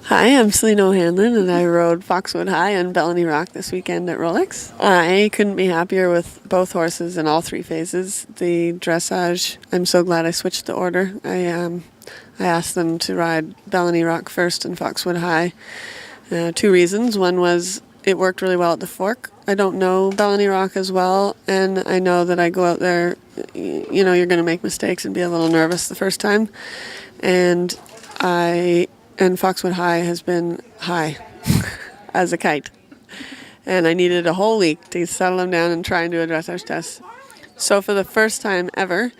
Hi, I'm Selena O'Hanlon, and I rode Foxwood High and Bellany Rock this weekend at Rolex. I couldn't be happier with both horses in all three phases. The dressage, I'm so glad I switched the order. I asked them to ride Bellany Rock first and Foxwood High. Two reasons. One was it worked really well at the fork. I don't know Bellany Rock as well, and I know that I go out there, you're going to make mistakes and be a little nervous the first time. And Foxwood High has been high as a kite. And I needed a whole week to settle him down and try and do a dressage test. So for the first time ever,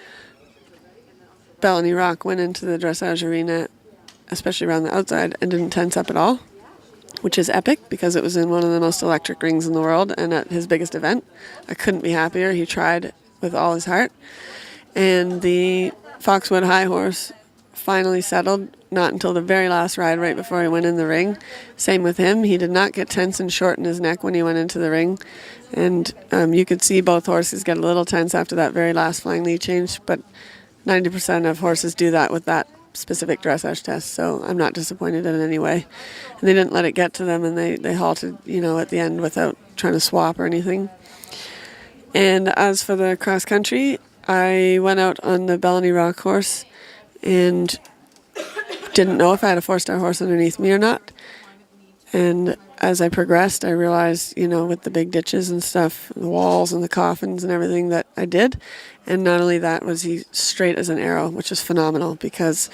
Bellany Rock went into the dressage arena, especially around the outside, and didn't tense up at all, which is epic because it was in one of the most electric rings in the world and at his biggest event. I couldn't be happier. He tried with all his heart. And the Foxwood High horse finally settled, not until the very last ride right before he went in the ring. Same with him. He did not get tense and short in his neck when he went into the ring. And you could see both horses get a little tense after that very last flying lead change, but 90% of horses do that with that specific dressage test, so I'm not disappointed in any way. And they didn't let it get to them, and they halted, at the end without trying to swap or anything. And as for the cross country, I went out on the Bellany Rock horse and didn't know if I had a 4-star horse underneath me or not. And as I progressed, I realized, with the big ditches and stuff, the walls and the coffins and everything that I did. And not only that, was he straight as an arrow, which is phenomenal because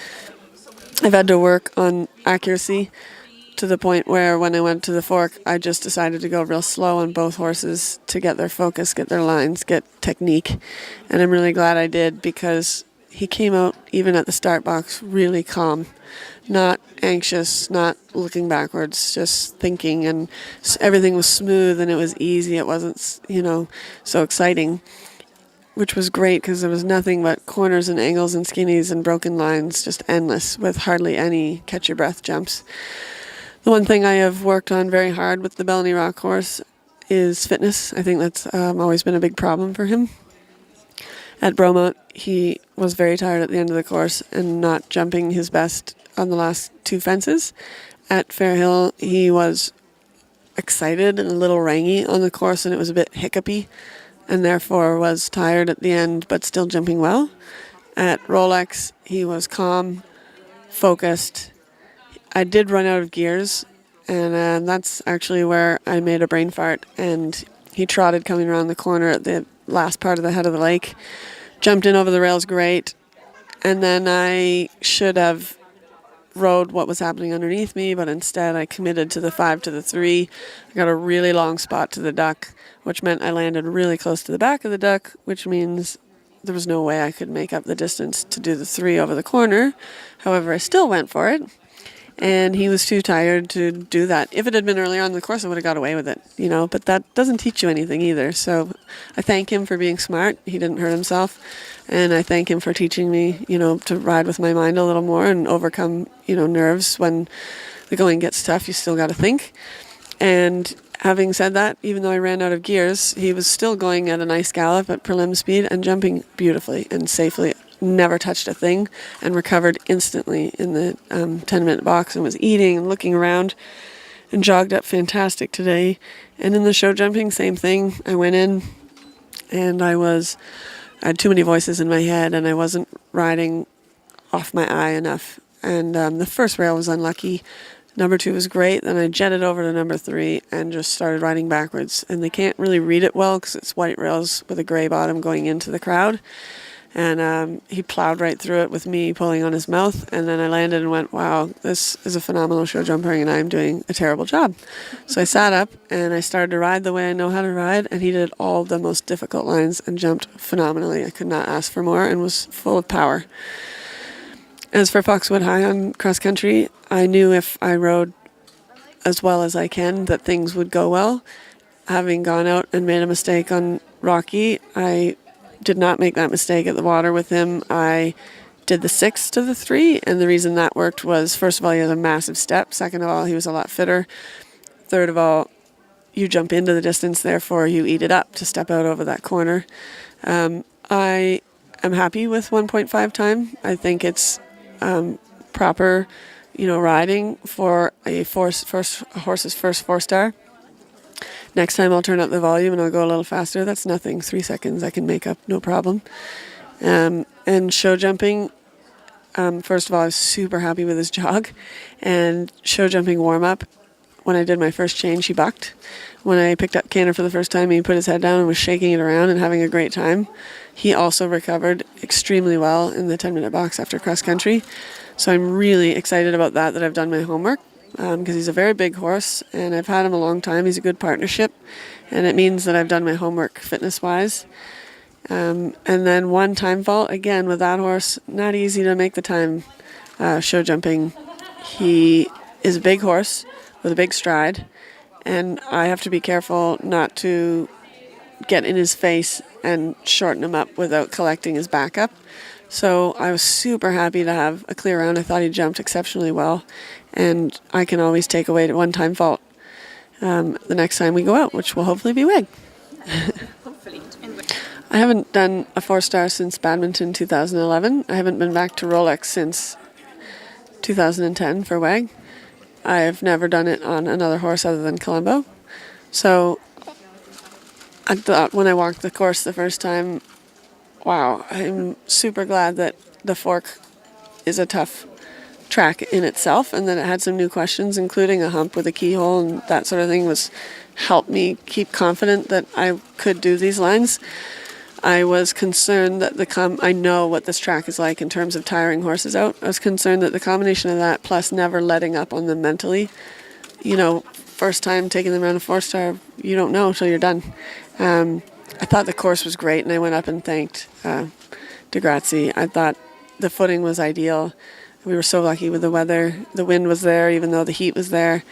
I've had to work on accuracy to the point where when I went to the fork, I just decided to go real slow on both horses to get their focus, get their lines, get technique. And I'm really glad I did because he came out, even at the start box, really calm, not anxious, not looking backwards, just thinking, and everything was smooth and it was easy. It wasn't, so exciting, which was great because there was nothing but corners and angles and skinnies and broken lines, just endless, with hardly any catch-your-breath jumps. The one thing I have worked on very hard with the Bellany Rock horse is fitness. I think that's always been a big problem for him. At Bromont, he was very tired at the end of the course and not jumping his best on the last two fences. At Fairhill, he was excited and a little rangy on the course, and it was a bit hiccupy, and therefore was tired at the end, but still jumping well. At Rolex, he was calm, focused. I did run out of gears, and that's actually where I made a brain fart, and he trotted coming around the corner at the last part of the head of the lake, jumped in over the rails great, and then I should have rode what was happening underneath me, but instead I committed to the 5 to the 3. I got a really long spot to the duck, which meant I landed really close to the back of the duck, which means there was no way I could make up the distance to do the 3 over the corner. However, I still went for it. And he was too tired to do that. If it had been earlier on in the course, I would have got away with it, but that doesn't teach you anything either. So I thank him for being smart. He didn't hurt himself. And I thank him for teaching me, to ride with my mind a little more and overcome, nerves. When the going gets tough, you still got to think. And having said that, even though I ran out of gears, he was still going at a nice gallop at prelim speed and jumping beautifully and safely. Never touched a thing and recovered instantly in the 10-minute box and was eating and looking around and jogged up fantastic today. And in the show jumping, same thing. I went in and I had too many voices in my head and I wasn't riding off my eye enough. And the first rail was unlucky. Number 2 was great. Then I jetted over to number 3 and just started riding backwards. And they can't really read it well because it's white rails with a gray bottom going into the crowd. And he plowed right through it with me pulling on his mouth. And then I landed and went, wow, this is a phenomenal show jumper and I'm doing a terrible job. So I sat up and I started to ride the way I know how to ride. And he did all the most difficult lines and jumped phenomenally. I could not ask for more and was full of power. As for Foxwood High on cross country, I knew if I rode as well as I can that things would go well. Having gone out and made a mistake on Rocky, I did not make that mistake at the water with him. I did the 6 to the 3, and the reason that worked was, first of all, he has a massive step. Second of all, he was a lot fitter. Third of all, you jump into the distance, therefore you eat it up to step out over that corner. I am happy with 1.5 time. I think it's proper riding for a horse's first 4-star. Next time I'll turn up the volume and I'll go a little faster. That's nothing. 3 seconds I can make up, no problem. And show jumping, first of all, I was super happy with his jog. And show jumping warm-up, when I did my first change, he bucked. When I picked up canter for the first time, he put his head down and was shaking it around and having a great time. He also recovered extremely well in the 10-minute box after cross-country. So I'm really excited about that I've done my homework, because he's a very big horse, and I've had him a long time. He's a good partnership, and it means that I've done my homework fitness-wise. And then one time fault, again, with that horse, not easy to make the time show jumping. He is a big horse with a big stride, and I have to be careful not to get in his face and shorten him up without collecting his back up. So I was super happy to have a clear round. I thought he jumped exceptionally well, and I can always take away the one-time fault the next time we go out, which will hopefully be WEG. Hopefully. I haven't done a 4-star since badminton 2011. I haven't been back to Rolex since 2010 for WEG. I've never done it on another horse other than Colombo. So I thought when I walked the course the first time, wow, I'm super glad that the fork is a tough track in itself, and that it had some new questions, including a hump with a keyhole and that sort of thing, was helped me keep confident that I could do these lines. I was concerned that I know what this track is like in terms of tiring horses out. I was concerned that the combination of that plus never letting up on them mentally, first time taking them around a 4-star, you don't know until you're done. I thought the course was great, and I went up and thanked DeGrazzi. I thought the footing was ideal. We were so lucky with the weather. The wind was there, even though the heat was there.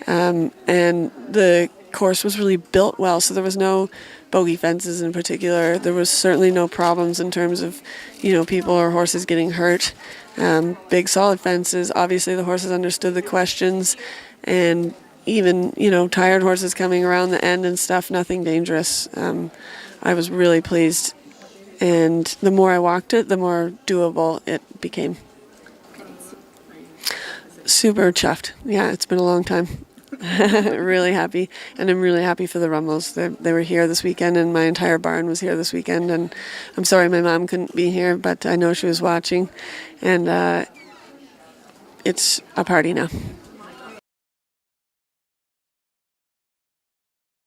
And the course was really built well, so there was no bogey fences in particular. There was certainly no problems in terms of, people or horses getting hurt. Big solid fences. Obviously the horses understood the questions, and even, tired horses coming around the end and stuff, nothing dangerous. I was really pleased, and the more I walked it, the more doable it became. Super chuffed. Yeah, it's been a long time. Really happy, and I'm really happy for the Rummels. They were here this weekend, and my entire barn was here this weekend, and I'm sorry my mom couldn't be here, but I know she was watching, and it's a party now.